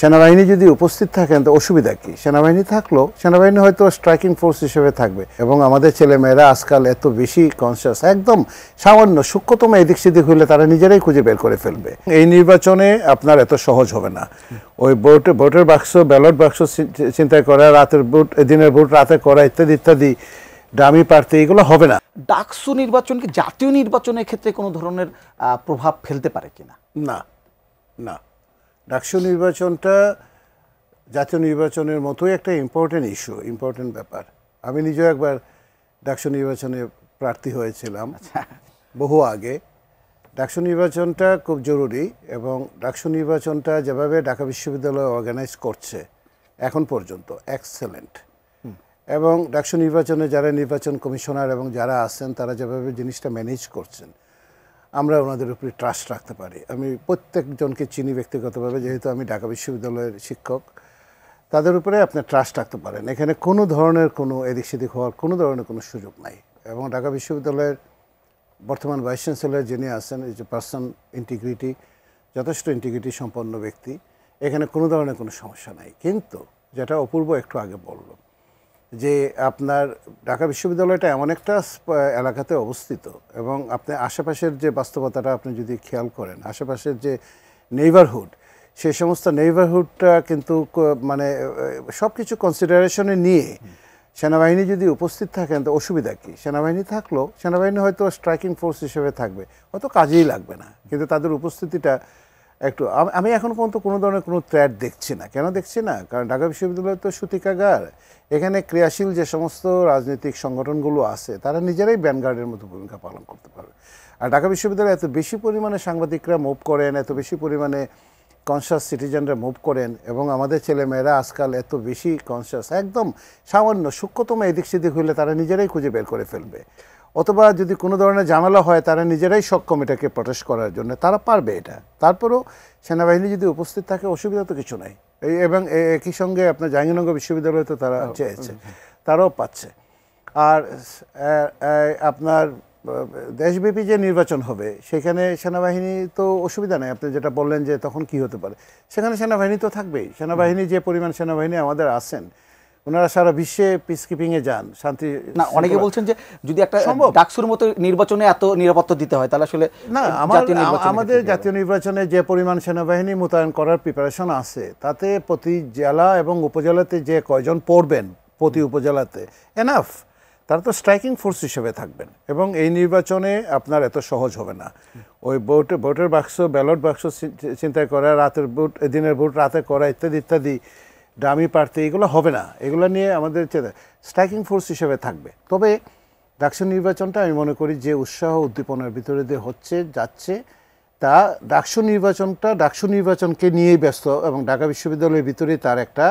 সেনাবাহিনী যদি উপস্থিত থাকেন তো অসুবিধা কি? সেনাবাহিনী থাকলো, সেনাবাহিনী হয়তো স্ট্রাইকিং ফোর্স হিসেবে থাকবে এবং আমাদের ছেলেমেয়েরা আজকাল এত বেশি কনসিয়াস, একদম সামান্য সূক্ষ্মতম এদিক সেদিক হইলে তারা নিজেরাই খুঁজে বের করে ফেলবে। এই নির্বাচনে আপনার এত সহজ হবে না। ওই ভোটের বাক্স, ব্যালট বাক্স চিন্তা করা, রাতের ভোট দিনের ভোট রাতে করা, ইত্যাদি ইত্যাদি, ডামি প্রার্থী, এগুলো হবে না। ডাকসু নির্বাচন কি জাতীয় নির্বাচনের ক্ষেত্রে কোনো ধরনের প্রভাব ফেলতে পারে কিনা? না, না, ডাকসু নির্বাচনটা জাতীয় নির্বাচনের মতোই একটা ইম্পর্টেন্ট ইস্যু, ইম্পর্টেন্ট ব্যাপার। আমি নিজেও একবার ডাকসু নির্বাচনে প্রার্থী হয়েছিলাম বহু আগে। ডাকসু নির্বাচনটা খুব জরুরি এবং ডাকসু নির্বাচনটা যেভাবে ঢাকা বিশ্ববিদ্যালয় অর্গানাইজ করছে এখন পর্যন্ত এক্সেলেন্ট। এবং ডাকসু নির্বাচনে যারা নির্বাচন কমিশনার এবং যারা আছেন তারা যেভাবে জিনিসটা ম্যানেজ করছেন, আমরা ওনাদের উপরে ট্রাস্ট রাখতে পারি। আমি প্রত্যেকজনকে চিনি ব্যক্তিগতভাবে, যেহেতু আমি ঢাকা বিশ্ববিদ্যালয়ের শিক্ষক। তাদের উপরে আপনি ট্রাস্ট রাখতে পারেন। এখানে কোনো ধরনের কোনো এদিক সেদিক হওয়ার কোনো ধরনের কোনো সুযোগ নাই। এবং ঢাকা বিশ্ববিদ্যালয়ের বর্তমান ভাইস চ্যান্সেলর যিনি আছেন, এই যে পার্সন ইন্টিগ্রিটি, যথেষ্ট ইন্টিগ্রিটি সম্পন্ন ব্যক্তি, এখানে কোনো ধরনের কোনো সমস্যা নাই। কিন্তু যেটা অপূর্ব একটু আগে বলল যে আপনার ঢাকা বিশ্ববিদ্যালয়টা এমন একটা এলাকাতে অবস্থিত এবং আপনি আশেপাশের যে বাস্তবতাটা আপনি যদি খেয়াল করেন, আশেপাশের যে নেইবারহুড, সেই সমস্ত নেইবারহুডটা কিন্তু মানে সব কিছু কনসিডারেশনে নিয়ে সেনাবাহিনী যদি উপস্থিত থাকেন তো অসুবিধা কি? সেনাবাহিনী থাকলো, সেনাবাহিনী হয়তো স্ট্রাইকিং ফোর্স হিসেবে থাকবে, হয়তো কাজেই লাগবে না, কিন্তু তাদের উপস্থিতিটা একটু, আমি এখন পর্যন্ত কোনো ধরনের কোনো থ্রেট দেখছি না। কেন দেখছি না? কারণ ঢাকা বিশ্ববিদ্যালয় তো সূতিকাগার। এখানে ক্রিয়াশীল যে সমস্ত রাজনৈতিক সংগঠনগুলো আছে তারা নিজেরাই ব্যানগার্ডের মতো ভূমিকা পালন করতে পারবে। আর ঢাকা বিশ্ববিদ্যালয়ে এত বেশি পরিমাণে সাংবাদিকরা মুভ করেন, এত বেশি পরিমাণে কনসিয়াস সিটিজেনরা মুভ করেন এবং আমাদের ছেলেমেয়েরা আজকাল এত বেশি কনসিয়াস, একদম সামান্য সূক্ষ্মতম এদিক সেদিক হইলে তারা নিজেরাই খুঁজে বের করে ফেলবে। অথবা যদি কোনো ধরনের ঝামেলা হয় তারা নিজেরাই সক্ষম এটাকে প্রটেস্ট করার জন্য, তারা পারবে এটা। তারপরেও সেনাবাহিনী যদি উপস্থিত থাকে অসুবিধা তো কিছু নাই। এবং একই সঙ্গে আপনার জাহাঙ্গীরনগর বিশ্ববিদ্যালয়ে তো তারা চেয়েছে, তারাও পাচ্ছে। আর আপনার দেশব্যাপী যে নির্বাচন হবে সেখানে সেনাবাহিনী তো অসুবিধা নেই। আপনি যেটা বললেন যে তখন কি হতে পারে, সেখানে সেনাবাহিনী তো থাকবেই। সেনাবাহিনী যে পরিমাণ সেনাবাহিনী আমাদের আছেন, ওনারা সারা বিশ্বে পিসকিপিংয়ে যান, শান্তি। না, অনেকে বলছেন যে যদি একটা ডাকসুর মতো নির্বাচনে এত নিরাপত্তা দিতে হয় তাহলে আসলে না, আমাদের জাতীয় নির্বাচনে যে পরিমাণ সেনাবাহিনী মোতায়েন করার প্রিপারেশন আছে তাতে প্রতি জেলা এবং উপজেলাতে যে কয়জন পড়বেন প্রতি উপজেলাতে এনাফ, তারা তো স্ট্রাইকিং ফোর্স হিসেবে থাকবেন। এবং এই নির্বাচনে আপনার এত সহজ হবে না। ওই ভোটের বাক্স, ব্যালট বাক্স চিন্তা করা, রাতের ভোট দিনের ভোট রাতে করা, ইত্যাদি ইত্যাদি, ডামি প্রার্থী, এগুলো হবে না। এগুলো নিয়ে আমাদের স্ট্রাইকিং ফোর্স হিসেবে থাকবে। তবে ডাকসু নির্বাচনটা আমি মনে করি যে উৎসাহ উদ্দীপনার ভিতরে দিয়ে যাচ্ছে, তা ডাকসু নির্বাচনকে নিয়েই ব্যস্ত এবং ঢাকা বিশ্ববিদ্যালয়ের ভিতরে তার একটা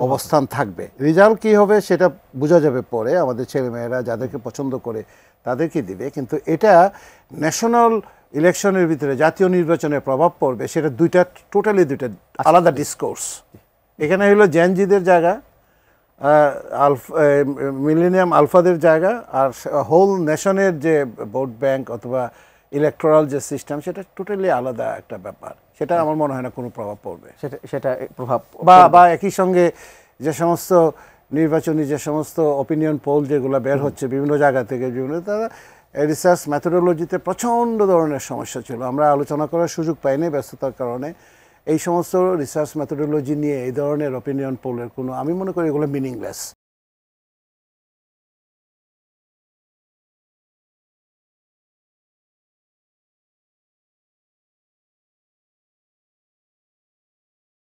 অবস্থান থাকবে। রেজাল্ট কী হবে সেটা বোঝা যাবে পরে, আমাদের ছেলেমেয়েরা যাদেরকে পছন্দ করে তাদেরকে দিবে। কিন্তু এটা ন্যাশনাল ইলেকশনের ভিতরে জাতীয় নির্বাচনের প্রভাব পড়বে, সেটা টোটালি দুইটা আলাদা ডিসকোর্স। এখানে হলো জেনজিদের জায়গা, মিলেনিয়াম আলফাদের জায়গা, আর হোল নেশনের যে ভোট ব্যাংক অথবা ইলেকটোরাল যে সিস্টেম, সেটা টোটালি আলাদা একটা ব্যাপার। সেটা আমার মনে হয় না কোনো প্রভাব পড়বে। সেটা প্রভাব বা একই সঙ্গে যে সমস্ত নির্বাচনী যে সমস্ত অপিনিয়ন পোল যেগুলো বের হচ্ছে বিভিন্ন জায়গা থেকে, তারা রিসার্চ মেথোডোলজিতে প্রচণ্ড ধরনের সমস্যা ছিল। আমরা আলোচনা করার সুযোগ পাইনি ব্যস্ততার কারণে। এই সমস্ত রিসার্চ মেথোডোলজি নিয়ে এই ধরনের অপিনিয়ন পোলের কোনো, আমি মনে করি এগুলো মিনিংলেস।